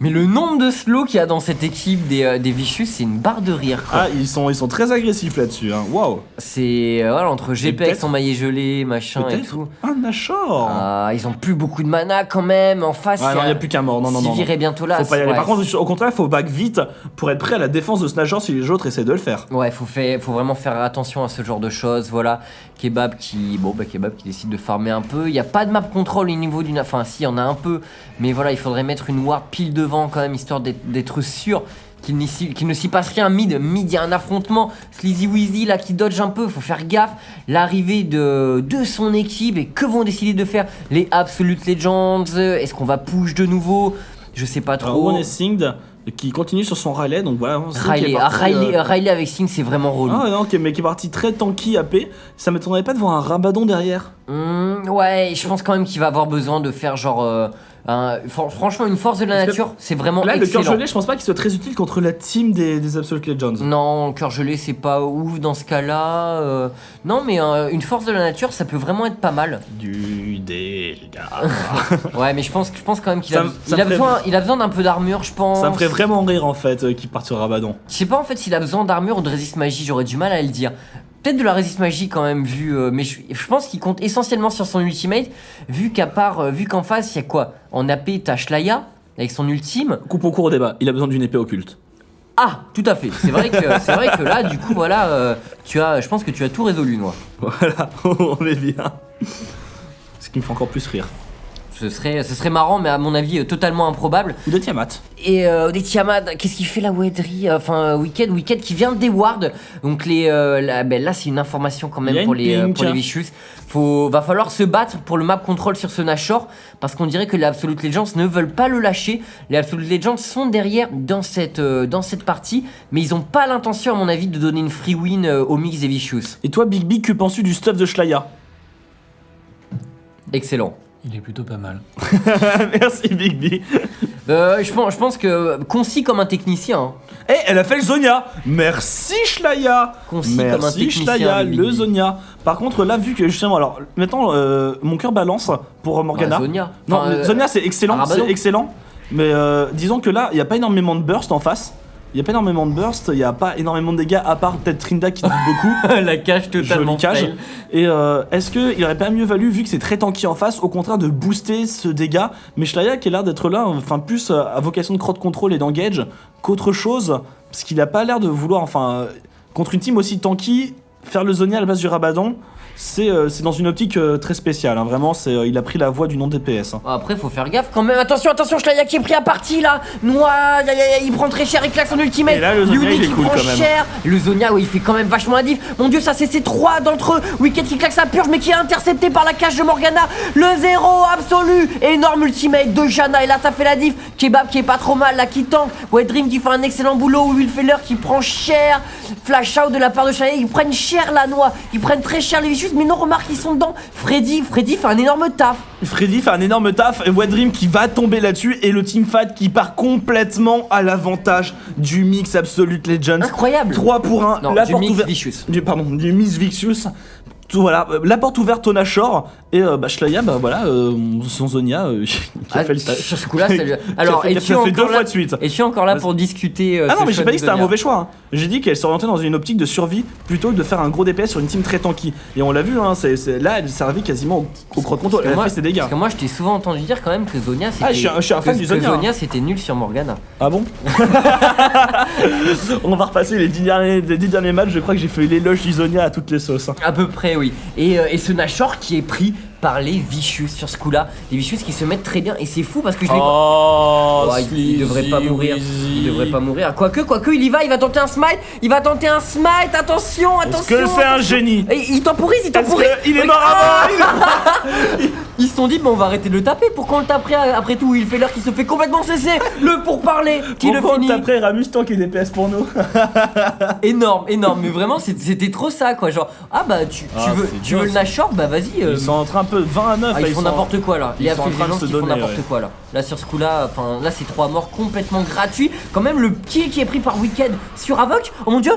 Mais le nombre de slows qu'il y a dans cette équipe des Vicious, c'est une barre de rire, quoi. Ah, ils sont très agressifs là-dessus, hein. Waouh. C'est voilà, entre GP avec son maillet gelé, machin et tout. Un Nashor. Ah, ils ont plus beaucoup de mana quand même. En face, il n'y a plus qu'un mort. Non. Sivir est bientôt là. Faut pas y aller. Par contre, au contraire, il faut back vite pour être prêt à la défense de ce Nashor si les autres essaient de le faire. Ouais, faut vraiment faire attention à ce genre de choses. Voilà, Kebab qui décide de farmer un peu. Il n'y a pas de map control au niveau d'une. Enfin, si, il y en a un peu. Mais voilà, il faudrait mettre une ward pile devant quand même, histoire d'être sûr qu'il ne s'y passe rien. Mid, il y a un affrontement. Sleazy Weezy là qui dodge un peu, faut faire gaffe. L'arrivée de son équipe, et que vont décider de faire les Absolute Legends? Est-ce qu'on va push de nouveau? Je sais pas trop. On est Singed qui continue sur son Riley, donc voilà. Riley avec Sing, c'est vraiment relou. Ah non, mais qui est parti très tanky AP. Ça m'étonnerait pas de voir un Rabadon derrière. Ouais, je pense quand même qu'il va avoir besoin de faire genre franchement une force de la nature, c'est vraiment là, excellent. Le cœur gelé, je pense pas qu'il soit très utile contre la team des Absolute Legends. Non, le cœur gelé, c'est pas ouf dans ce cas-là. Non, mais une force de la nature, ça peut vraiment être pas mal. Du dégât. Ouais, mais je pense quand même qu'il a besoin d'un peu d'armure, je pense. Ça me ferait vraiment rire en fait qu'il parte sur Rabadon. Je sais pas en fait s'il a besoin d'armure ou de résiste magie, j'aurais du mal à le dire. Peut-être de la résiste magie quand même, mais je pense qu'il compte essentiellement sur son ultimate, vu qu'en face il y a quoi? En AP t'as Shlaya avec son ultime. Coupe au court au débat, il a besoin d'une épée occulte. Ah, tout à fait. C'est vrai que là, du coup, voilà, je pense que tu as tout résolu, Noah. Voilà, on est bien. Ce qui me fait encore plus rire. Ce serait marrant, mais à mon avis, totalement improbable. Ou de Tiamat. Et des Tiamat, qu'est-ce qu'il fait la Wedry? Enfin, Wicked qui vient des wards. Donc là, c'est une information quand même pour les Vicious. Va falloir se battre pour le map control sur ce Nashor, parce qu'on dirait que les Absolute Legends ne veulent pas le lâcher. Les Absolute Legends sont derrière dans cette partie, mais ils ont pas l'intention, à mon avis, de donner une free win au mix des Vicious. Et toi, Big, que penses-tu du stuff de Shlaya? Excellent. Il est plutôt pas mal. Merci Big B. Je pense que concis comme un technicien. Hein. Eh, elle a fait le Zonia. Merci Shlaya. Concis comme un technicien. Shlaya, le Zonia. Par contre, là, vu que justement, alors, maintenant, mon cœur balance pour Morgana. Zonia. Non, Zonia, c'est excellent, Mais disons que là, il n'y a pas énormément de burst en face. Il n'y a pas énormément de burst, il n'y a pas énormément de dégâts, à part peut-être Trinda qui dit beaucoup. La cage totalement cage. Et est-ce qu'il aurait pas mieux valu, vu que c'est très tanky en face, au contraire de booster ce dégât? Mais Shlaya qui a l'air d'être là, enfin plus à vocation de crowd control et d'engage qu'autre chose, parce qu'il a pas l'air de vouloir, contre une team aussi tanky, faire le Zhonya à la base du Rabadon. C'est dans une optique très spéciale, hein. Vraiment, il a pris la voie du non-DPS. Hein. Après, faut faire gaffe quand même. Attention, Shlaya qui est pris à partie là. Noir, il prend très cher, il claque son ultimate. Et là, le Zhonya, il est cool prend quand même. Cher. Le Zhonya, il fait quand même vachement la diff. Mon dieu, ça c'est ces 3 d'entre eux. Wicked qui claque sa purge, mais qui est intercepté par la cage de Morgana. Le 0 absolu. Énorme ultimate de Janna. Et là, ça fait la diff. Kebab qui est pas trop mal, là, qui tank. White Dream qui fait un excellent boulot. Will Feller qui prend cher. Flash out de la part de Shlaya. Ils prennent cher la noix. Ils prennent très cher les Vicious, mais non, remarque, ils sont dedans. Freddy fait un énorme taf. Et White Dream qui va tomber là-dessus. Et le teamfight qui part complètement à l'avantage du mix Absolute Legends. Incroyable. 3 pour 1. Non, la du porte mix ouverte. Vicious. Du mix Vicious. Tout, voilà, la porte ouverte au Nashor et Shlaya, son Zhonya qui a fait le taf. Sur ce coup-là, alors, es-tu encore là de suite? Es-tu encore là pour discuter Ah non, mais j'ai pas dit que c'était un mauvais choix. Hein. J'ai dit qu'elle s'orientait dans une optique de survie plutôt que de faire un gros DPS sur une team très tanky. Et on l'a vu, hein, là, elle servait quasiment au crowd control. Elle a fait ses dégâts. Parce que moi, je t'ai souvent entendu dire quand même que Zhonya, c'était. Ah, je suis un fan du Zhonya. Zhonya, c'était nul sur Morgana. Ah bon? On va repasser les 10 derniers matchs. Je crois que j'ai fait l'éloge du Zhonya à toutes les sauces. Hein. À peu près, oui. Et ce Nashor qui est pris par les Vicious sur ce coup-là. Les Vicious qui se mettent très bien. Et c'est fou parce que je les vois. Il devrait pas mourir. Il devrait pas mourir. Quoique, il y va. Il va tenter un smite. Attention. Est-ce que c'est un génie? Et il temporise. Il est mort avant. Ils se sont dit, on va arrêter de le taper. Pourquoi on le taperait après tout? Il fait l'heure qui se fait complètement cesser. Le pourparler qui le finit. Pourquoi on le taperait Ramustan qui est DPS pour nous? Énorme. Mais vraiment, c'était trop ça, quoi. Genre, tu veux le Nashor? Bah vas-y. Ils sont en train un peu 20 à 9. Ils font n'importe quoi là. Ils sont en train de se donner. Ils font n'importe quoi là. Là sur ce coup là, là c'est 3 morts complètement gratuits. Quand même le kill qui est pris par Wicked sur Avoc. Oh mon dieu,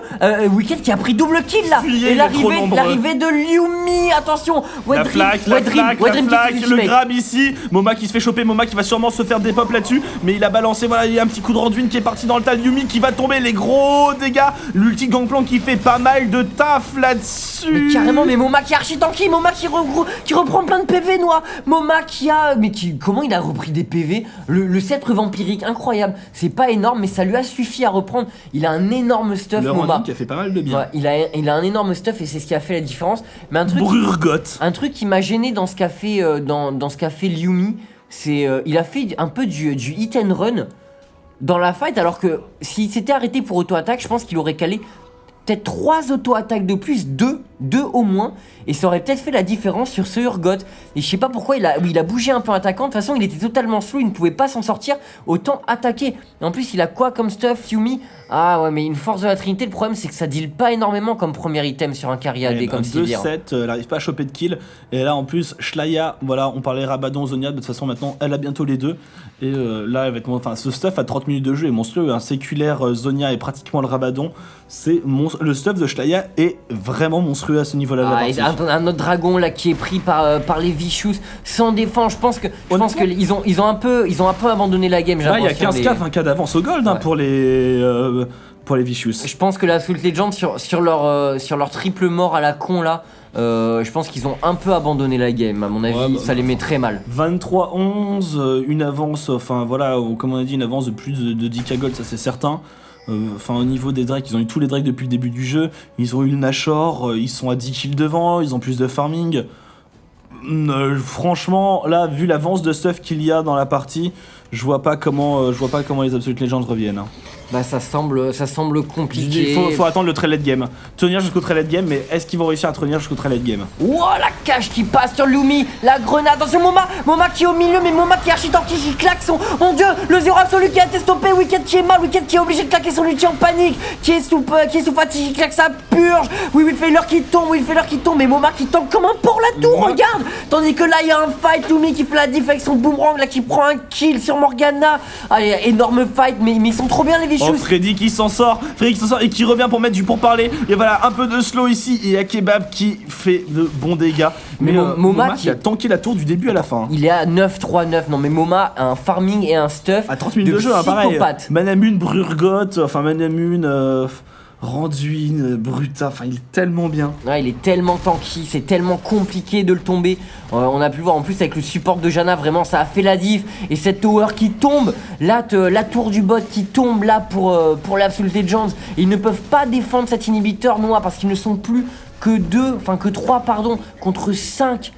Wicked qui a pris double kill là. Et l'arrivée de Liumi. Attention, la flaque, le grab ici. Moma qui se fait choper, Moma qui va sûrement se faire des pop là-dessus. Mais il a balancé, voilà, il y a un petit coup de Randuin qui est parti dans le tas. Liumi qui va tomber, les gros dégâts. L'ulti Gangplank qui fait pas mal de taf là-dessus. Mais carrément, mais Moma qui est archi tanky, Moma qui reprend plein de PV noir. Moma comment il a repris des PV? Le sceptre vampirique, incroyable. C'est pas énorme, mais ça lui a suffi à reprendre. Il a un énorme stuff, Moma. Qui a fait pas mal de bien. Ouais, il a un énorme stuff et c'est ce qui a fait la différence. Mais un truc qui m'a gêné dans ce qu'a fait dans ce qu'a fait Liumi, c'est il a fait un peu du hit and run dans la fight, alors que s'il s'était arrêté pour auto-attaque, je pense qu'il aurait calé peut-être 3 auto-attaques de plus, 2 au moins, et ça aurait peut-être fait la différence sur ce Urgot. Et je sais pas pourquoi il a bougé un peu attaquant. De toute façon, il était totalement slow, il ne pouvait pas s'en sortir, autant attaquer. Et en plus, il a quoi comme stuff, Yumi? Ah ouais, mais une force de la Trinité, le problème c'est que ça deal pas énormément comme premier item sur un carry AD comme Sylvia. 2-7, elle arrive pas à choper de kill. Et là en plus, Shlaya, voilà, on parlait Rabadon, Zhonya, de toute façon maintenant elle a bientôt les deux. Et là, avec ce stuff à 30 minutes de jeu est monstrueux. Un séculaire Zhonya est pratiquement le Rabadon. Le stuff de Shlaya est vraiment monstrueux à ce niveau-là. Un autre dragon là qui est pris par les Vicious sans défense. Je pense qu'ils ont un peu abandonné la game. Là, il y a 15k, 20k d'avance au gold, hein, pour les Vicious. Je pense que la Absolute Legends sur leur triple mort à la con là, je pense qu'ils ont un peu abandonné la game. À mon avis, ça les met très mal. 23-11, une avance, comme on a dit, une avance de plus de 10k gold, ça c'est certain. Au niveau des drakes, ils ont eu tous les drakes depuis le début du jeu. Ils ont eu le Nashor, ils sont à 10 kills devant, ils ont plus de farming. Franchement, là, vu l'avance de stuff qu'il y a dans la partie, je vois pas comment les Absolute Legends reviennent. Hein. Bah ça semble compliqué. Il faut attendre le très late game. Tenir jusqu'au très late game, mais est-ce qu'ils vont réussir à tenir jusqu'au très late game? Wow, la cage qui passe sur Lumi, la grenade, attention Moma qui est au milieu, mais Moma qui est archi tanky, qui claque son... Mon dieu, le 0 absolu qui a été stoppé, Wicked qui est mal, Wicked qui est obligé de claquer son ulti en panique, qui est sous fatigue, qui claque sa purge, Will Feller qui tombe, mais Moma qui tombe comme un porc la tour, regarde. Tandis que là il y a un fight, Lumi qui fait la diff avec son boomerang là, qui prend un kill sur Morgana. Ah, énorme fight, mais ils sont trop bien les Vicious. Vicious. Freddy qui s'en sort et qui revient pour mettre du pourparler. Et voilà, un peu de slow ici. Et il y a Kebab qui fait de bons dégâts. Mais Moma qui a tanké la tour du début à la fin. Il est à 9-3-9. Non, mais Moma a un farming et un stuff. À 30 minutes de jeu, pareil. Manamune, Brurgot, enfin Manamune. Randuin, Bruta, enfin il est tellement bien. Ouais, il est tellement tanky, c'est tellement compliqué de le tomber. On a pu le voir en plus avec le support de Janna, vraiment ça a fait la diff. Et cette tower qui tombe, là la tour du bot qui tombe là pour l'Absolute Legends. Et ils ne peuvent pas défendre cet inhibiteur noir parce qu'ils ne sont plus que 3 contre 5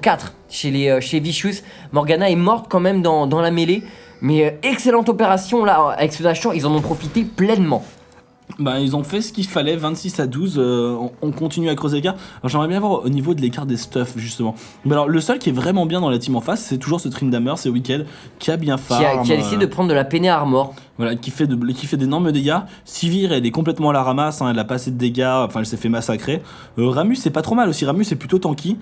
4 chez Vicious. Morgana est morte quand même dans la mêlée. Mais excellente opération là avec ce Nashor, ils en ont profité pleinement. Bah, ils ont fait ce qu'il fallait, 26-12, on continue à creuser l'écart. Alors j'aimerais bien voir au niveau de l'écart des stuffs justement. Mais alors le seul qui est vraiment bien dans la team en face, c'est toujours ce Tryndamere, c'est Wicked, qui a bien farm. Qui a essayé de prendre de la Penny Armor. Voilà, qui fait d'énormes dégâts. Sivir, elle est complètement à la ramasse, elle a pas assez de dégâts, enfin elle s'est fait massacrer. Ramus c'est pas trop mal aussi, Ramus c'est plutôt tanky.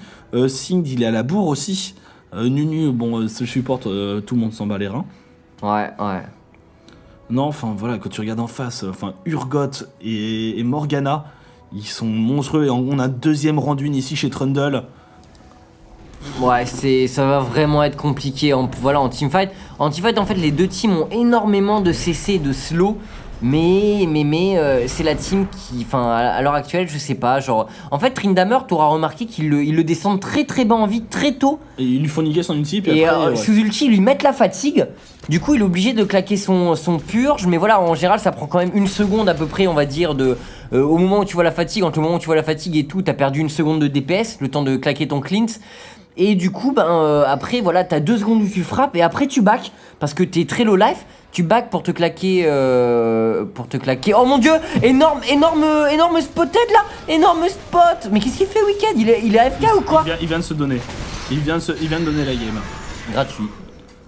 Singed il est à la bourre aussi. Nunu, bon, se supporte, tout le monde s'en bat les reins. Ouais. Non, enfin voilà, quand tu regardes en face, enfin Urgot et Morgana, ils sont monstrueux et on a un deuxième Randuin ici chez Trundle. Ouais, ça va vraiment être compliqué en teamfight. En teamfight, en fait, les deux teams ont énormément de CC et de slow. Mais c'est la team qui, enfin, à l'heure actuelle, je sais pas, genre... En fait, Tryndamere, t'auras remarqué qu'il le descend très très bas en vie, très tôt. Et ils lui font niquer son ulti, puis et après... sous ulti, ils lui mettent la fatigue. Du coup, il est obligé de claquer son purge. Mais voilà, en général, ça prend quand même 1 seconde à peu près, on va dire, au moment où tu vois la fatigue. Entre le moment où tu vois la fatigue et tout, t'as perdu 1 seconde de DPS, le temps de claquer ton cleanse. Et du coup, après, voilà, t'as 2 secondes où tu frappes et après tu back parce que t'es très low life. Tu back pour te claquer. Oh mon dieu! Énorme spotted là! Énorme spot! Mais qu'est-ce qu'il fait Wicked? Il est AFK ou quoi? Il vient de se donner. Il vient de donner la game. Gratuit.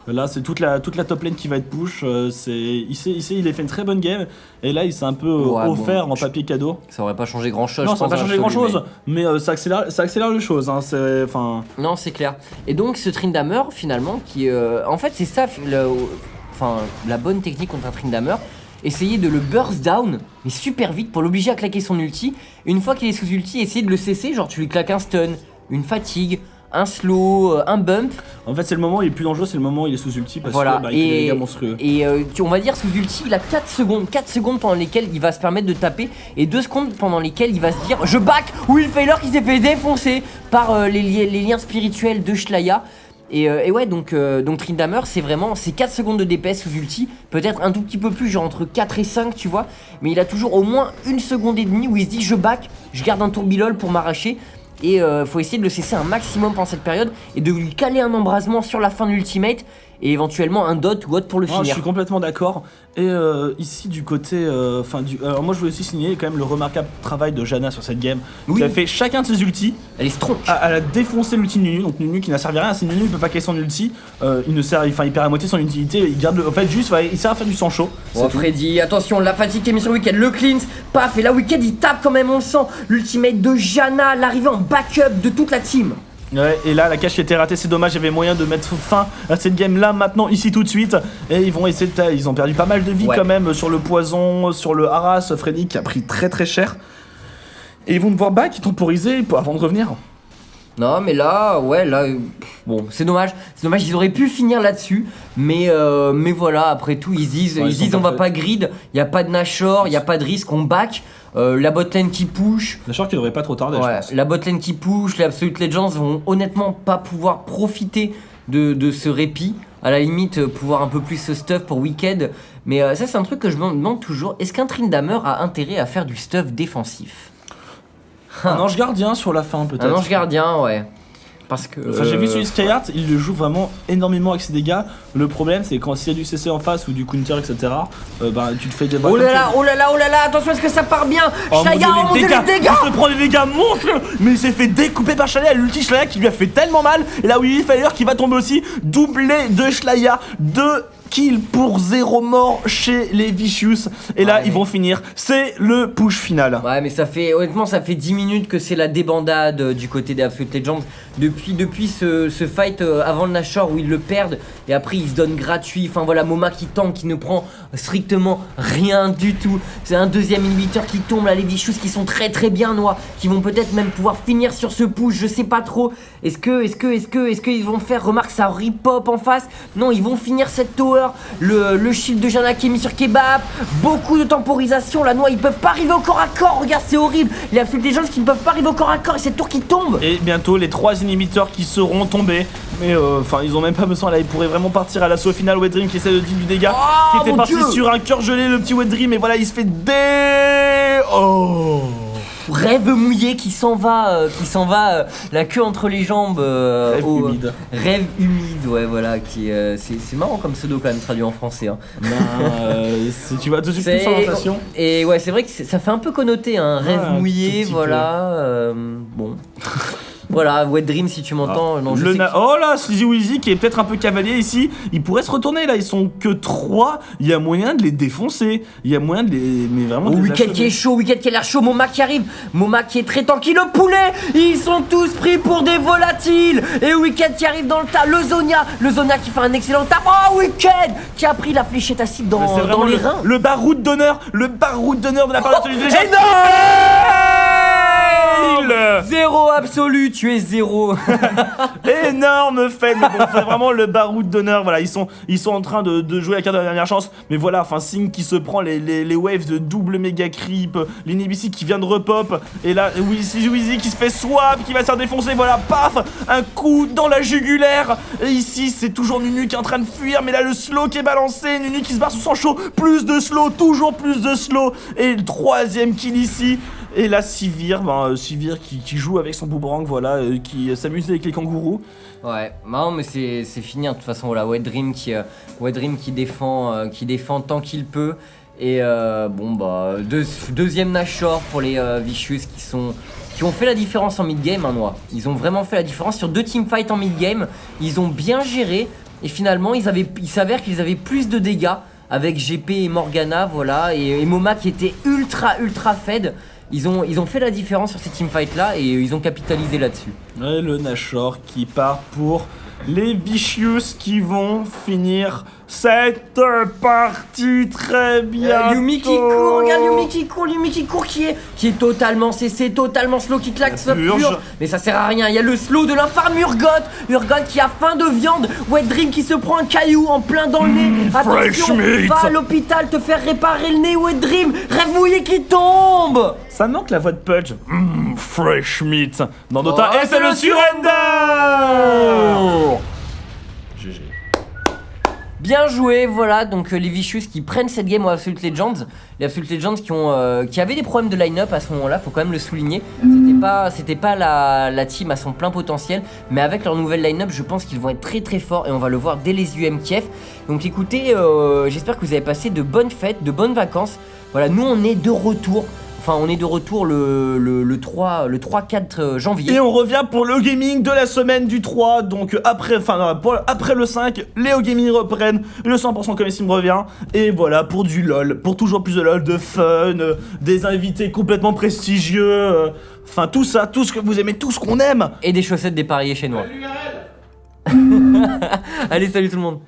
Là, c'est toute la top lane qui va être push. Il a fait une très bonne game. Et là, il s'est un peu offert en papier cadeau. Ça aurait pas changé grand chose. Non, ça aurait pas changé grand chose. Mais ça accélère les choses. Hein, non, c'est clair. Et donc, ce Tryndamere, finalement, qui. En fait, c'est ça. La bonne technique contre un Tryndamere. Essayer de le burst down, mais super vite pour l'obliger à claquer son ulti. Une fois qu'il est sous ulti, essayer de le cesser. Genre, tu lui claques un stun, une fatigue, un slow, un bump. En fait, c'est le moment où il est plus dangereux, c'est le moment où il est sous ulti parce que il fait des dégâts monstrueux. Et on va dire sous ulti, il a 4 secondes pendant lesquelles il va se permettre de taper et 2 secondes pendant lesquelles il va se dire je back Will Failure qui s'est fait défoncer par les liens spirituels de Shlaya. Et ouais, donc Tryndamere, c'est vraiment 4 secondes de DPS sous ulti, peut-être un tout petit peu plus, genre entre 4 et 5, tu vois. Mais il a toujours au moins 1 seconde et demie où il se dit je back, je garde un tourbillol pour m'arracher. Et faut essayer de le cesser un maximum pendant cette période et de lui caler un embrasement sur la fin de l'ultimate et éventuellement un dot ou autre pour le finir. Je suis complètement d'accord. Et ici du côté, alors moi je voulais aussi signaler quand même le remarquable travail de Janna sur cette game. Oui. Qui a fait chacun de ses ultis. Elle est strong. Elle a défoncé l'ulti de Nunu, donc Nunu qui n'a servi à rien. Si Nunu ne peut pas caler son ulti, il perd à moitié son utilité. Il garde en fait juste, il sert à faire du sang chaud. Oh Freddy, attention, la fatigue qui est mise sur Wicked, le cleanse, paf, et là Wicked il tape quand même, on le sent. L'ultimate de Janna, l'arrivée en backup de toute la team. Ouais, et là la cache était ratée, c'est dommage, il y avait moyen de mettre fin à cette game là maintenant ici tout de suite. Et ils vont essayer ils ont perdu pas mal de vie quand même sur le poison, sur le harass, Freddy qui a pris très très cher. Et ils vont devoir back, temporiser avant de revenir. Non mais là, bon c'est dommage, ils auraient pu finir là-dessus. Mais voilà, après tout ils disent on va pas grid, il y a pas de Nashor, il y a pas de risque, on back. La botlane qui push. Nashor qui devrait pas trop tarder, je pense. La botlane qui push, les Absolute Legends vont honnêtement pas pouvoir profiter de ce répit. À la limite, pouvoir un peu plus se stuff pour Wicked. Mais ça c'est un truc que je me demande toujours. Est-ce qu'un Tryndamere a intérêt à faire du stuff défensif? Un ange gardien sur la fin peut-être. Un ange gardien, ouais. Parce que. Enfin, j'ai vu sur Skyheart, il le joue vraiment énormément avec ses dégâts. Le problème, c'est quand s'il y a du CC en face ou du counter, etc., tu te fais des balles. Oh là là, attention, est-ce que ça part bien? Shlaya, les dégâts! Il se prend des dégâts monstrueux! Mais il s'est fait découper par Shlaya, l'ulti Shlaya qui lui a fait tellement mal. Et là, Will Failure qui va tomber aussi, doublé de Shlaya, de kills pour 0 mort chez les Vicious. Et là, ils vont finir. C'est le push final. Ouais, mais honnêtement, ça fait 10 minutes que c'est la débandade du côté des Absolute Legends. Depuis ce fight avant le Nashor où ils le perdent et après ils se donnent gratuit. Enfin voilà, Moma qui tank, qui ne prend strictement rien du tout. C'est un deuxième inhibiteur qui tombe là, les Vicious qui sont très très bien noirs, qui vont peut-être même pouvoir finir sur ce push, je sais pas trop. Est-ce qu'ils vont faire, remarque ça rip-pop en face? Non, ils vont finir cette tower. Le shield de Janna qui est mis sur Kebab. Beaucoup de temporisation, la noix, ils peuvent pas arriver au corps à corps. Regarde, c'est horrible. Les Absolute Legends qui ne peuvent pas arriver au corps à corps et cette tour qui tombe. Et bientôt les 3 inhibiteurs qui seront tombés. Mais ils ont même pas besoin là, ils pourraient vraiment partir à l'assaut final. Wet Dream qui essaie de dire du dégât, qui était parti sur un cœur gelé, le petit Wet Dream, et voilà, il se fait Rêve mouillé qui s'en va, la queue entre les jambes. Humide. Rêve humide, ouais, voilà. C'est marrant comme pseudo quand même traduit en français. Hein. Tu vas tout de suite plus en sensation. Et ouais, c'est vrai que ça fait un peu connoté, un rêve mouillé, voilà. Bon. Voilà, Wet Dream si tu m'entends. Oh là, Sleazy Weezy qui est peut-être un peu cavalier ici. Il pourrait se retourner là, ils sont que 3. Il y a moyen de les défoncer. Il y a moyen de les. Mais vraiment. Wicked qui est chaud, Wicked qui a l'air chaud. Moma qui arrive. Moma qui est très tranquille. Le poulet, ils sont tous pris pour des volatiles. Et Wicked qui arrive dans le tas. Le Zonia qui fait un excellent tap. Oh, Wicked qui a pris la fléchette acide dans les reins. Le baroud d'honneur de la part de celui de Zéro absolu, tu es 0. Énorme fait, mais bon, c'est vraiment le baroud d'honneur. Voilà, ils sont en train de jouer la carte de la dernière chance. Mais voilà, enfin, Sing qui se prend les waves de double méga creep, l'Inibici qui vient de repop. Et là, Weezy qui se fait swap, qui va se faire défoncer. Voilà, paf, un coup dans la jugulaire. Et ici, c'est toujours Nunu qui est en train de fuir. Mais là, le slow qui est balancé. Nunu qui se barre sous son show. Plus de slow, toujours plus de slow. Et le 3ème kill ici. Et là, Sivir qui joue avec son boomerang, voilà, qui s'amuse avec les kangourous. Ouais, non mais c'est fini, hein. De toute façon, voilà, Wet Dream qui défend tant qu'il peut. Et deuxième Nashor pour les Vicious qui ont fait la différence en mid-game, hein, Noah. Ils ont vraiment fait la différence sur 2 teamfights en mid-game. Ils ont bien géré et finalement, il s'avère qu'ils avaient plus de dégâts avec GP et Morgana, voilà, et Moma qui était ultra fed. Ils ont fait la différence sur ces teamfights là et ils ont capitalisé là-dessus. Ouais, le Nashor qui part pour les Vicious qui vont finir cette partie très bien. Yumi qui court, regarde Yumi qui court, qui est totalement cessé, totalement slow, qui claque sa purge. Mais ça sert à rien, il y a le slow de l'infâme Urgot qui a faim de viande. Wet Dream qui se prend un caillou en plein dans le nez. Attention, va à l'hôpital te faire réparer le nez. Wet Dream, rêve mouillé qui tombe. Ça manque la voix de Pudge. Fresh meat dans Dota. Et c'est le surrender. GG. Bien joué, voilà, donc les Vicious qui prennent cette game aux Absolute Legends. Les Absolute Legends qui avaient des problèmes de line-up à ce moment-là, faut quand même le souligner. C'était pas la team à son plein potentiel, mais avec leur nouvelle line-up, je pense qu'ils vont être très forts et on va le voir dès les UM Kiev. Donc écoutez, j'espère que vous avez passé de bonnes fêtes, de bonnes vacances. Voilà, nous on est de retour. Enfin, on est de retour le 3-4 janvier. Et on revient pour le gaming de la semaine du 3. Donc après le 5, les gaming reprennent. Le 100% comme Sim revient. Et voilà, pour du LOL, pour toujours plus de LOL, de fun, des invités complètement prestigieux. Enfin, tout ça, tout ce que vous aimez, tout ce qu'on aime. Et des chaussettes dépareillées chez nous. Allez, salut tout le monde.